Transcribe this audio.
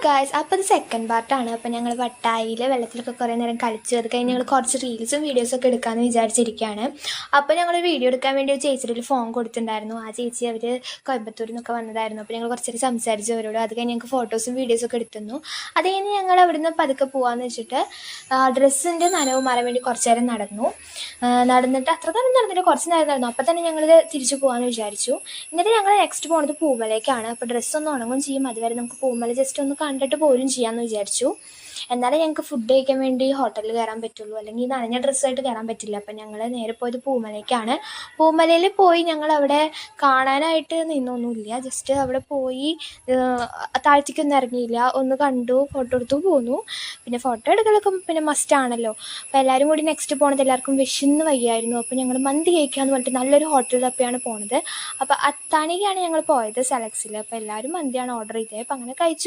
Guys, അപ്പോൾ ഇത് second പാർട്ടാണ്. അപ്പോൾ ഞങ്ങൾ വട്ടായിൽ വെള്ളത്തിലൊക്കെ കുറേ നേരം കളിച്ച് അത് കഴിഞ്ഞ് ഞങ്ങൾ കുറച്ച് റീൽസും വീഡിയോസൊക്കെ എടുക്കാമെന്ന് വിചാരിച്ചിരിക്കുകയാണ്. അപ്പോൾ ഞങ്ങൾ വീഡിയോ എടുക്കാൻ വേണ്ടി ഒരു ചേച്ചിയുടെ ഒരു ഫോൺ കൊടുത്തിട്ടുണ്ടായിരുന്നു. ആ ചേച്ചി അവർ കോയമ്പത്തൂരിൽ നിന്നൊക്കെ വന്നതായിരുന്നു. അപ്പോൾ ഞങ്ങൾ കുറച്ചേരം സംസാരിച്ചു അവരോട്. അത് കഴിഞ്ഞ് ഞങ്ങൾക്ക് ഫോട്ടോസും വീഡിയോസൊക്കെ എടുത്തുന്നു. അത് കഴിഞ്ഞ് ഞങ്ങൾ അവിടെ നിന്ന് പതുക്കെ പോകാമെന്ന് വെച്ചിട്ട് ഡ്രസ്സിൻ്റെ നനവ് മാറാൻ വേണ്ടി കുറച്ച് നേരം നടന്നിട്ട് അത്ര നേരം നടന്നിട്ട് കുറച്ച് നേരം നടന്നു. അപ്പോൾ തന്നെ ഞങ്ങൾ തിരിച്ചു പോകാമെന്ന് വിചാരിച്ചു. എന്നിട്ട് ഞങ്ങൾ നെക്സ്റ്റ് പോകുന്നത് പൂമലയ്ക്കാണ്. അപ്പോൾ ഡ്രസ്സൊന്ന് ഉണങ്ങും ചെയ്യും. അതുവരെ നമുക്ക് പൂമല ജസ്റ്റ് ഒന്ന് കണ്ടിട്ട് പോരും ചെയ്യാമെന്ന് വിചാരിച്ചു. എന്നാലേ ഞങ്ങൾക്ക് ഫുഡ് കഴിക്കാൻ വേണ്ടി ഹോട്ടലിൽ കയറാൻ പറ്റുള്ളൂ, അല്ലെങ്കിൽ നനഞ്ഞ ഡ്രസ്സായിട്ട് കയറാൻ പറ്റില്ല. അപ്പം ഞങ്ങൾ നേരെ പോയത് പൂമലയ്ക്കാണ്. പൂമലയിൽ പോയി ഞങ്ങൾ അവിടെ കാണാനായിട്ട് നിന്നൊന്നുമില്ല. ജസ്റ്റ് അവിടെ പോയി താഴ്ത്തിക്കൊന്നും ഇറങ്ങിയില്ല, ഒന്ന് കണ്ടു, ഫോട്ടോ എടുത്തു പോന്നു. പിന്നെ ഫോട്ടോ എടുക്കലൊക്കെ പിന്നെ മസ്റ്റ് ആണല്ലോ. അപ്പോൾ എല്ലാവരും കൂടി നെക്സ്റ്റ് പോണത് എല്ലാവർക്കും വിശന്ന് വയ്യായിരുന്നു. അപ്പോൾ ഞങ്ങൾ മന്തി കഴിക്കാമെന്ന് പറഞ്ഞിട്ട് നല്ലൊരു ഹോട്ടൽ തപ്പിയാണ് പോണത്. അപ്പോൾ അത്താണിക്കാണ് ഞങ്ങൾ പോയത് സെലക്സിൽ. അപ്പോൾ എല്ലാവരും മന്തിയാണ് ഓർഡർ ചെയ്തത്. അപ്പോൾ അങ്ങനെ കഴിച്ചു.